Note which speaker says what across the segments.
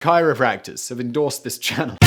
Speaker 1: chiropractors have endorsed this channel.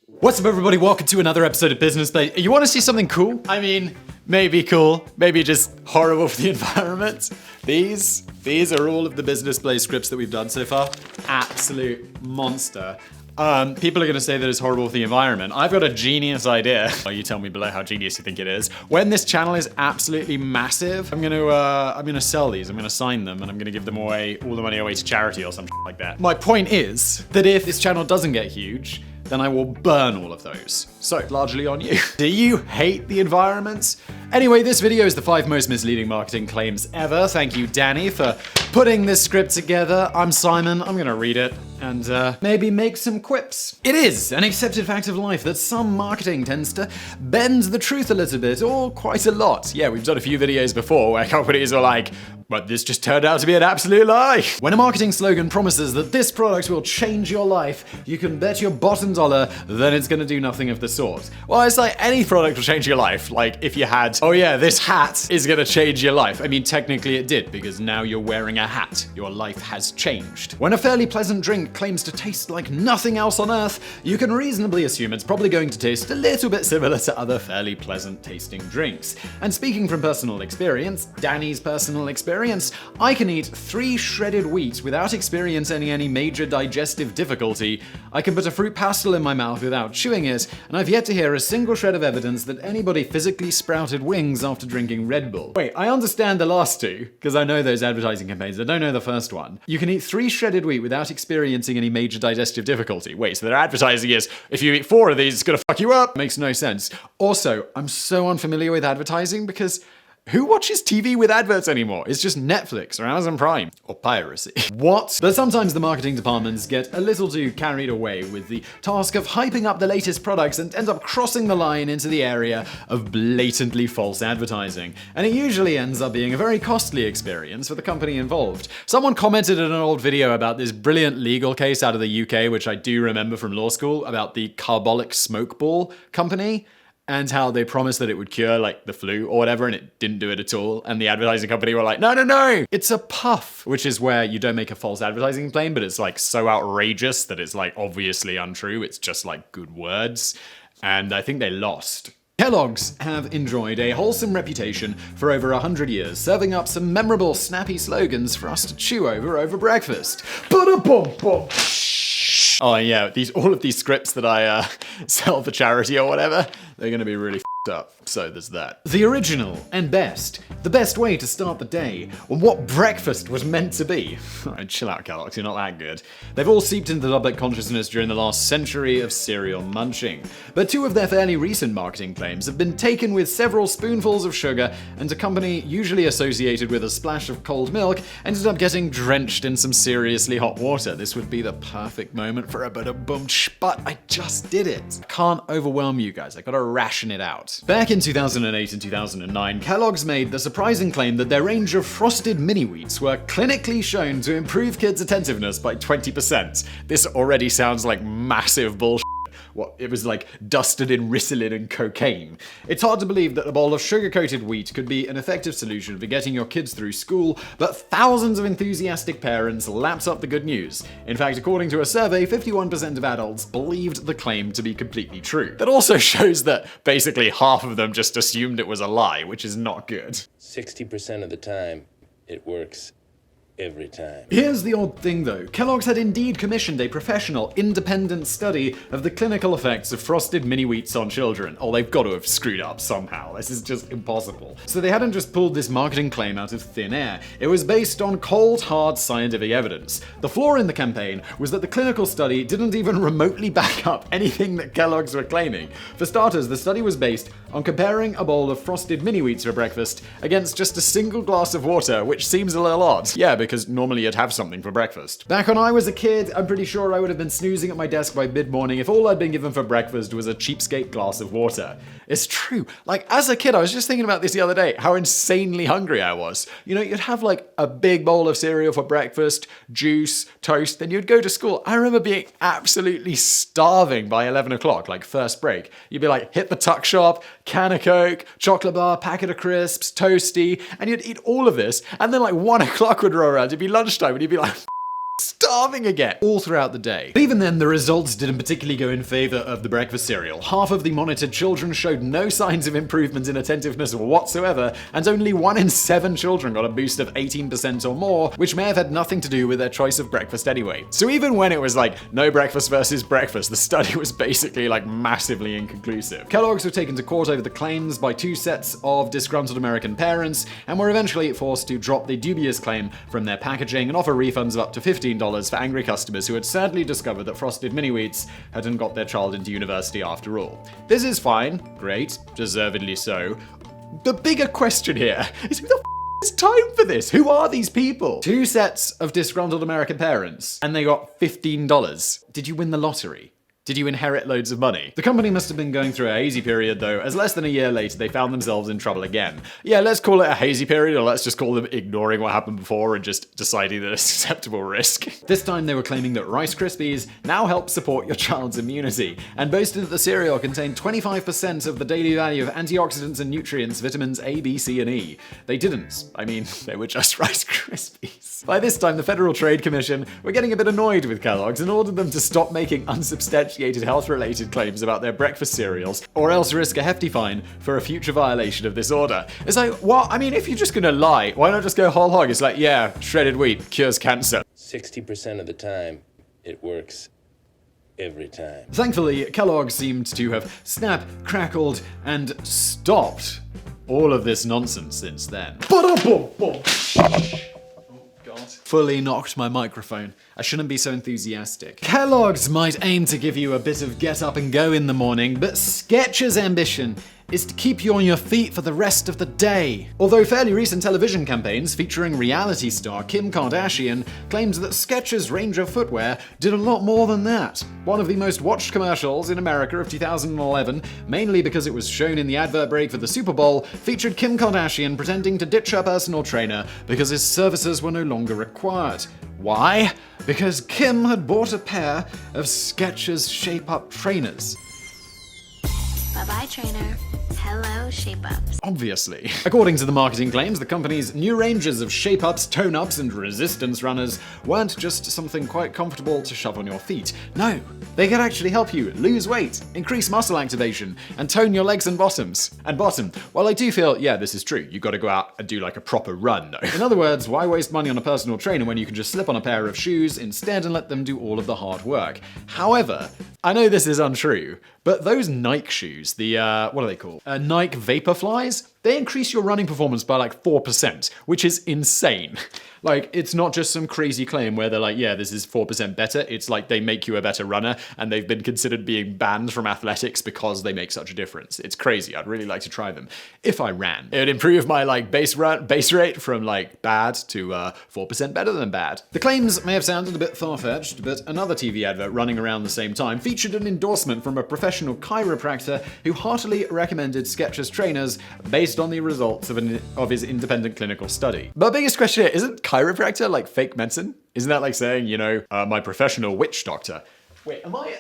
Speaker 1: What's up, everybody? Welcome to another episode of Business Play. You want to see something cool? I mean, maybe cool, maybe just horrible for the environment. These are all of the Business Play scripts that we've done so far. Absolute monster. People are going to say that it's horrible for the environment. I've got a genius idea. Oh, you tell me below how genius you think it is. When this channel is absolutely massive, I'm gonna sell these. I'm gonna sign them, and I'm gonna give them away, all the money away to charity or something like that. My point is that if this channel doesn't get huge, then I will burn all of those. So, largely on you. Do you hate the environment? Anyway, this video is the 5 most misleading marketing claims ever. Thank you, Danny, for putting this script together. I'm Simon, I'm gonna read it and maybe make some quips. It is an accepted fact of life that some marketing tends to bend the truth a little bit, or quite a lot. Yeah, we've done a few videos before where companies were like, but this just turned out to be an absolute lie. When a marketing slogan promises that this product will change your life, you can bet your bottom dollar then it's gonna do nothing of the sort. Well, it's like any product will change your life. Like if you had, oh yeah, this hat is gonna change your life. I mean, technically it did, because now you're wearing a hat. Your life has changed. When a fairly pleasant drink claims to taste like nothing else on earth, you can reasonably assume it's probably going to taste a little bit similar to other fairly pleasant tasting drinks. And speaking from personal experience, Danny's personal experience, I can eat 3 shredded wheat without experiencing any major digestive difficulty. I can put a fruit pastel in my mouth without chewing it, and I've yet to hear a single shred of evidence that anybody physically sprouted wings after drinking Red Bull. Wait, I understand the last two, because I know those advertising campaigns. I don't know the first one. You can eat 3 shredded wheat without experiencing any major digestive difficulty. Wait, so their advertising is, if you eat 4 of these, it's gonna fuck you up. Makes no sense. Also, I'm so unfamiliar with advertising because who watches TV with adverts anymore? It's just Netflix or Amazon Prime or piracy. What? But sometimes the marketing departments get a little too carried away with the task of hyping up the latest products and end up crossing the line into the area of blatantly false advertising. And it usually ends up being a very costly experience for the company involved. Someone commented in an old video about this brilliant legal case out of the UK, which I do remember from law school, about the Carbolic Smoke Ball company, and how they promised that it would cure like the flu or whatever, and it didn't do it at all. And the advertising company were like, no, it's a puff, which is where you don't make a false advertising claim, but it's like so outrageous that it's like obviously untrue. It's just like good words. And I think they lost. Kellogg's have enjoyed a wholesome reputation for over 100 years, serving up some memorable, snappy slogans for us to chew over breakfast. Ba-da-bum-bum. Oh yeah, all of these scripts that I sell for charity or whatever, they're gonna be really f***ed up. So there's that. The original and best. The best way to start the day, on what breakfast was meant to be. Alright, chill out, Kellogg's, you're not that good. They've all seeped into the public consciousness during the last century of cereal munching. But 2 of their fairly recent marketing claims have been taken with several spoonfuls of sugar, and a company usually associated with a splash of cold milk ended up getting drenched in some seriously hot water. This would be the perfect moment for a bit of boom-ch, but I just did it. Can't overwhelm you guys, I gotta ration it out. Back in 2008 and 2009, Kellogg's made the surprising claim that their range of frosted mini-wheats were clinically shown to improve kids' attentiveness by 20%. This already sounds like massive bullshit. What, it was like dusted in Ritalin and cocaine. It's hard to believe that a bowl of sugar-coated wheat could be an effective solution for getting your kids through school, but thousands of enthusiastic parents lapped up the good news. In fact, according to a survey, 51% of adults believed the claim to be completely true. That also shows that basically half of them just assumed it was a lie, which is not good.
Speaker 2: 60% of the time, it works. Every time.
Speaker 1: Here's the odd thing though. Kellogg's had indeed commissioned a professional, independent study of the clinical effects of frosted mini-wheats on children. Oh, they've got to have screwed up somehow. This is just impossible. So they hadn't just pulled this marketing claim out of thin air. It was based on cold, hard scientific evidence. The flaw in the campaign was that the clinical study didn't even remotely back up anything that Kellogg's were claiming. For starters, the study was based on comparing a bowl of frosted mini-wheats for breakfast against just a single glass of water, which seems a little odd. Yeah, because normally you'd have something for breakfast. Back when I was a kid, I'm pretty sure I would have been snoozing at my desk by mid-morning if all I'd been given for breakfast was a cheapskate glass of water. It's true. Like, as a kid, I was just thinking about this the other day, how insanely hungry I was. You know, you'd have like a big bowl of cereal for breakfast, juice, toast, then you'd go to school. I remember being absolutely starving by 11 o'clock, like first break. You'd be like, hit the tuck shop, can of Coke, chocolate bar, packet of crisps, toasty, and you'd eat all of this, and then like 1 o'clock would roll around, it'd be lunchtime, and you'd be like, starving again all throughout the day. But even then, the results didn't particularly go in favor of the breakfast cereal. Half of the monitored children showed no signs of improvement in attentiveness whatsoever, and only 1 in 7 children got a boost of 18% or more, which may have had nothing to do with their choice of breakfast anyway. So even when it was like no breakfast versus breakfast, the study was basically like massively inconclusive. Kellogg's were taken to court over the claims by 2 sets of disgruntled American parents, and were eventually forced to drop the dubious claim from their packaging and offer refunds of up to $15 for angry customers who had sadly discovered that Frosted Mini Wheats hadn't got their child into university after all. This is fine, great, deservedly so. The bigger question here is who the has time for this? Who are these people? 2 sets of disgruntled American parents, and they got $15. Did you win the lottery? Did you inherit loads of money? The company must have been going through a hazy period though, as less than a year later they found themselves in trouble again. Yeah, let's call it a hazy period, or let's just call them ignoring what happened before and just deciding that it's acceptable risk. This time they were claiming that Rice Krispies now help support your child's immunity, and boasted that the cereal contained 25% of the daily value of antioxidants and nutrients, vitamins A, B, C, and E. They didn't. I mean, they were just Rice Krispies. By this time, the Federal Trade Commission were getting a bit annoyed with Kellogg's and ordered them to stop making unsubstantiated health-related claims about their breakfast cereals, or else risk a hefty fine for a future violation of this order. It's like, what? I mean, if you're just gonna lie, why not just go whole hog? It's like, yeah, shredded wheat cures cancer.
Speaker 2: 60% of the time, it works every time.
Speaker 1: Thankfully, Kellogg seemed to have snapped, crackled, and stopped all of this nonsense since then. Fully knocked my microphone. I shouldn't be so enthusiastic. Kellogg's might aim to give you a bit of get up and go in the morning, but Skechers' ambition is to keep you on your feet for the rest of the day. Although fairly recent television campaigns featuring reality star Kim Kardashian claimed that Skechers' range of footwear did a lot more than that. One of the most watched commercials in America of 2011, mainly because it was shown in the advert break for the Super Bowl, featured Kim Kardashian pretending to ditch her personal trainer because his services were no longer required. Why? Because Kim had bought a pair of Skechers Shape-Up trainers.
Speaker 3: Bye-bye, trainer. Hello, Shape-Ups.
Speaker 1: Obviously. According to the marketing claims, the company's new ranges of shape-ups, tone-ups, and resistance runners weren't just something quite comfortable to shove on your feet. No, they could actually help you lose weight, increase muscle activation, and tone your legs and bottoms. And bottom, while I do feel, yeah, this is true, you gotta go out and do like a proper run, though. In other words, why waste money on a personal trainer when you can just slip on a pair of shoes instead and let them do all of the hard work? However, I know this is untrue, but those Nike shoes, the, what are they called? Nike Vaporflies? They increase your running performance by like 4%, which is insane. Like, it's not just some crazy claim where they're like, yeah, this is 4% better. It's like they make you a better runner, and they've been considered being banned from athletics because they make such a difference. It's crazy. I'd really like to try them. If I ran, it would improve my like base rate from like bad to 4% better than bad. The claims may have sounded a bit far-fetched, but another TV advert running around the same time featured an endorsement from a professional chiropractor who heartily recommended Skechers trainers based on the results of his independent clinical study. But biggest question here, isn't chiropractor like fake medicine? Isn't that like saying, you know, my professional witch doctor? Wait, am I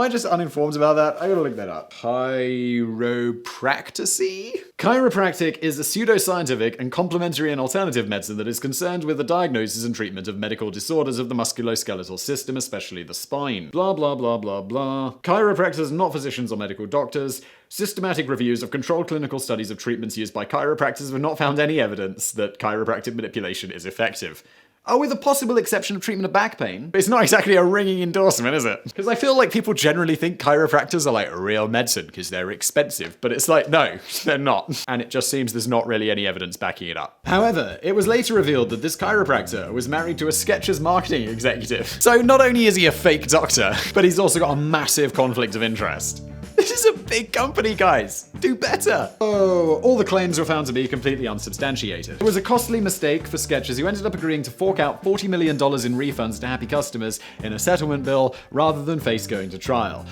Speaker 1: just uninformed about that? I gotta look that up. Chiropractic? Chiropractic is a pseudoscientific and complementary and alternative medicine that is concerned with the diagnosis and treatment of medical disorders of the musculoskeletal system, especially the spine. Blah, blah, blah, blah, blah. Chiropractors are not physicians or medical doctors. Systematic reviews of controlled clinical studies of treatments used by chiropractors have not found any evidence that chiropractic manipulation is effective. Oh, with a possible exception of treatment of back pain. But it's not exactly a ringing endorsement, is it? Because I feel like people generally think chiropractors are like real medicine because they're expensive, but it's like, no, they're not. And it just seems there's not really any evidence backing it up. However, it was later revealed that this chiropractor was married to a Skechers marketing executive. So not only is he a fake doctor, but he's also got a massive conflict of interest. This is a big company, guys. Do better. Oh, all the claims were found to be completely unsubstantiated. It was a costly mistake for Skechers, who ended up agreeing to fork out $40 million in refunds to happy customers in a settlement bill rather than face going to trial.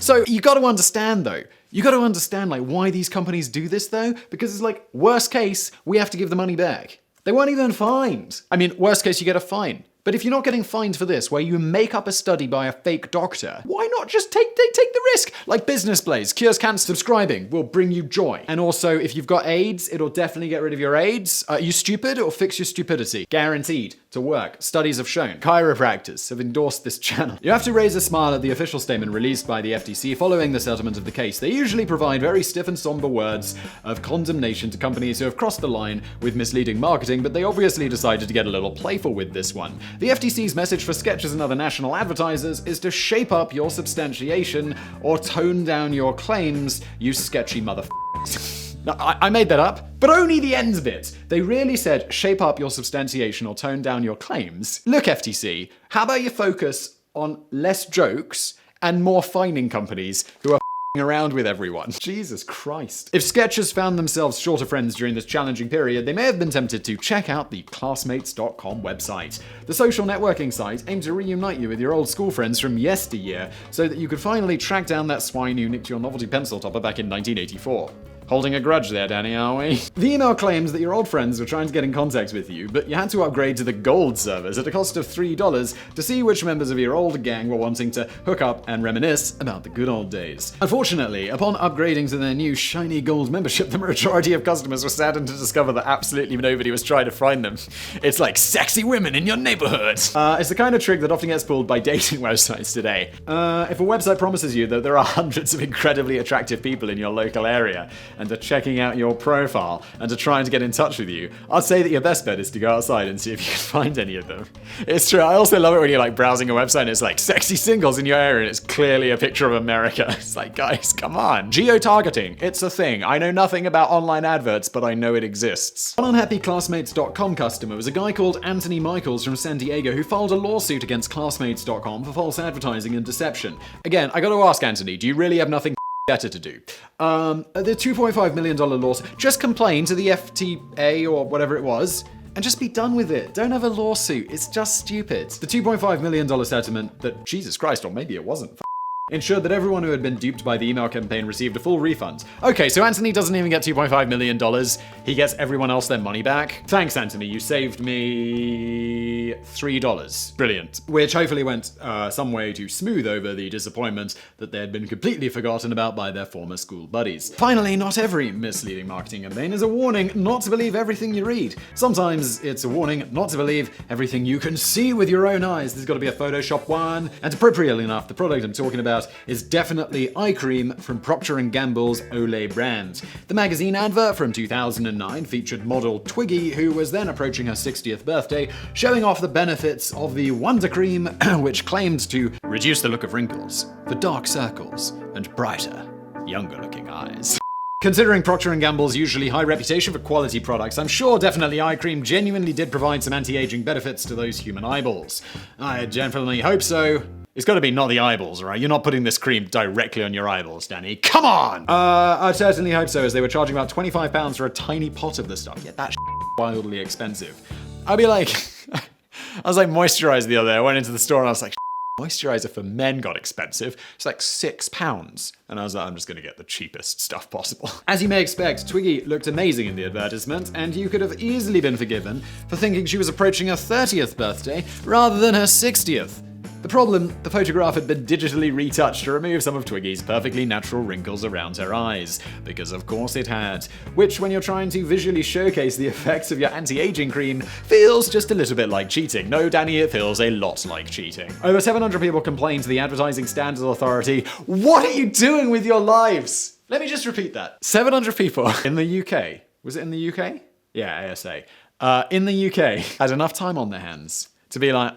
Speaker 1: So you got to understand though. You got to understand like why these companies do this though, because it's like worst case, we have to give the money back. They weren't even fined. I mean, worst case, you get a fine. But if you're not getting fined for this, where you make up a study by a fake doctor, why not just take the risk? Like Business Blaze, cures cancer, subscribing will bring you joy. And also, if you've got AIDS, it'll definitely get rid of your AIDS. Are you stupid? It'll fix your stupidity. Guaranteed to to work. Studies have shown. Chiropractors have endorsed this channel. You have to raise a smile at the official statement released by the FTC following the settlement of the case. They usually provide very stiff and somber words of condemnation to companies who have crossed the line with misleading marketing, but they obviously decided to get a little playful with this one. The FTC's message for Skechers and other national advertisers is to shape up your substantiation or tone down your claims, you sketchy motherfuckers. I made that up, but only the ends bit. They really said shape up your substantiation or tone down your claims. Look, FTC, how about you focus on less jokes and more fining companies who are around with everyone? Jesus Christ. If Skechers found themselves short of friends during this challenging period, they may have been tempted to check out the classmates.com website. The social networking site aimed to reunite you with your old school friends from yesteryear so that you could finally track down that swine who nicked your novelty pencil topper back in 1984. Holding a grudge there, Danny, are we? The email claims that your old friends were trying to get in contact with you, but you had to upgrade to the gold servers at a cost of $3 to see which members of your old gang were wanting to hook up and reminisce about the good old days. Unfortunately, upon upgrading to their new shiny gold membership, the majority of customers were saddened to discover that absolutely nobody was trying to find them. It's like sexy women in your neighborhood. It's the kind of trick that often gets pulled by dating websites today. If a website promises you that there are hundreds of incredibly attractive people in your local area, and are checking out your profile and are trying to get in touch with you, I'd say that your best bet is to go outside and see if you can find any of them. It's true. I also love it when you're like browsing a website and it's like sexy singles in your area and it's clearly a picture of America. It's like, guys, come on. Geo-targeting. It's a thing. I know nothing about online adverts, but I know it exists. One unhappy Classmates.com customer was a guy called Anthony Michaels from San Diego who filed a lawsuit against Classmates.com for false advertising and deception. Again, I gotta ask, Anthony, do you really have nothing better to do? The $2.5 million lawsuit, just complain to the FTA or whatever it was, and just be done with it. Don't have a lawsuit. It's just stupid. The $2.5 million settlement that, Jesus Christ, or maybe it wasn't, ensured that everyone who had been duped by the email campaign received a full refund. Okay, so Anthony doesn't even get $2.5 million. He gets everyone else their money back. Thanks, Anthony. You saved me $3. Brilliant. Which hopefully went some way to smooth over the disappointment that they had been completely forgotten about by their former school buddies. Finally, not every misleading marketing campaign is a warning not to believe everything you read. Sometimes it's a warning not to believe everything you can see with your own eyes. There's got to be a Photoshop one. And appropriately enough, the product I'm talking about is definitely eye cream from Procter & Gamble's Olay brand. The magazine advert from 2009 featured model Twiggy, who was then approaching her 60th birthday, showing off the benefits of the Wonder Cream, which claimed to reduce the look of wrinkles, for dark circles, and brighter, younger-looking eyes. Considering Procter & Gamble's usually high reputation for quality products, I'm sure definitely eye cream genuinely did provide some anti-aging benefits to those human eyeballs. I definitely hope so. It's got to be not the eyeballs, right? You're not putting this cream directly on your eyeballs, Danny. Come on! I certainly hope so, as they were charging about £25 for a tiny pot of the stuff. Yet that's wildly expensive. I'd be like, I was like moisturized the other day. I went into the store and I was like, moisturizer for men got expensive. It's like £6. And I was like, I'm just gonna get the cheapest stuff possible. As you may expect, Twiggy looked amazing in the advertisement, and you could have easily been forgiven for thinking she was approaching her 30th birthday rather than her 60th. The problem, the photograph had been digitally retouched to remove some of Twiggy's perfectly natural wrinkles around her eyes, because of course it had, which when you're trying to visually showcase the effects of your anti-aging cream, feels just a little bit like cheating. No, Danny, it feels a lot like cheating. Over 700 people complained to the Advertising Standards Authority. What are you doing with your lives? Let me just repeat that. 700 people in the UK. Was it in the UK? Yeah, ASA. In the UK had enough time on their hands to be like,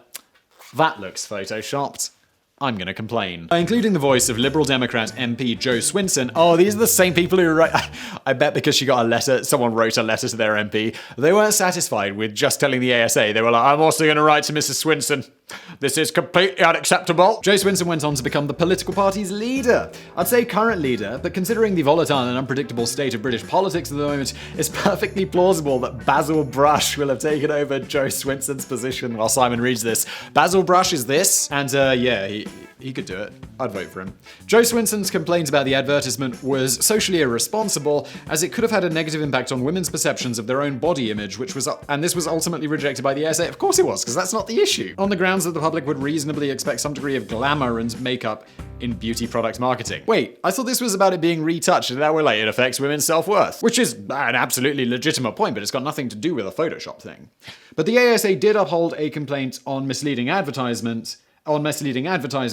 Speaker 1: that looks photoshopped. I'm gonna complain. Including the voice of Liberal Democrat MP Joe Swinson. Oh, these are the same people who write. I bet because she got a letter, someone wrote a letter to their MP. They weren't satisfied with just telling the ASA. They were like, I'm also gonna write to Mrs. Swinson. This is completely unacceptable. Joe Swinson went on to become the political party's leader. I'd say current leader, but considering the volatile and unpredictable state of British politics at the moment, it's perfectly plausible that Basil Brush will have taken over Joe Swinson's position while Simon reads this. Basil Brush is this, and yeah, he could do it. I'd vote for him. Joe Swinson's complaint about the advertisement was socially irresponsible, as it could have had a negative impact on women's perceptions of their own body image, and this was ultimately rejected by the ASA. Of course it was, because that's not the issue. On the grounds that the public would reasonably expect some degree of glamour and makeup, in beauty product marketing. Wait, I thought this was about it being retouched and that way, like, it affects women's self-worth. Which is an absolutely legitimate point, but it's got nothing to do with a Photoshop thing. But the ASA did uphold a complaint on misleading advertising,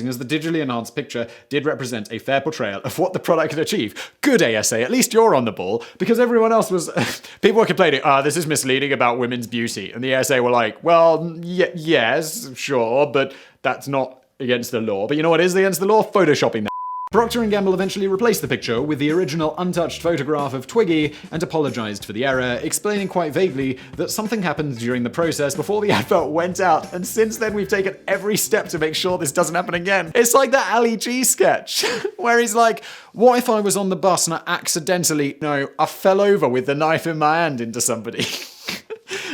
Speaker 1: as the digitally enhanced picture did represent a fair portrayal of what the product could achieve. Good ASA, at least you're on the ball, because everyone else was, people were complaining, this is misleading about women's beauty. And the ASA were like, well, yes, sure, but that's not against the law. But you know what is against the law? Photoshopping that. Procter & Gamble eventually replaced the picture with the original untouched photograph of Twiggy and apologized for the error, explaining quite vaguely that something happened during the process before the advert went out, and since then we've taken every step to make sure this doesn't happen again. It's like that Ali G sketch, where he's like, what if I was on the bus and I fell over with the knife in my hand into somebody?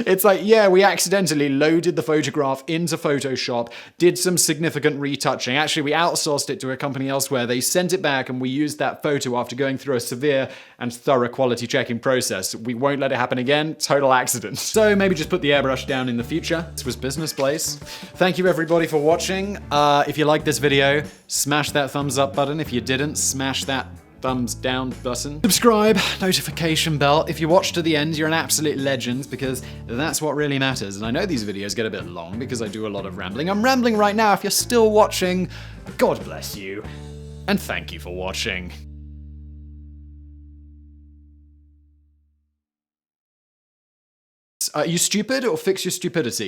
Speaker 1: It's like, yeah, we accidentally loaded the photograph into Photoshop, did some significant retouching. Actually, we outsourced it to a company elsewhere. They sent it back and we used that photo after going through a severe and thorough quality checking process. We won't let it happen again. Total accident. So maybe just put the airbrush down in the future. This was Business Place. Thank you everybody for watching. If you liked this video, smash that thumbs up button. If you didn't, smash that thumbs down button. Subscribe, notification bell. If you watch to the end, you're an absolute legend because that's what really matters. And I know these videos get a bit long because I do a lot of rambling. I'm rambling right now. If you're still watching, God bless you. And thank you for watching. Are you stupid or fix your stupidity?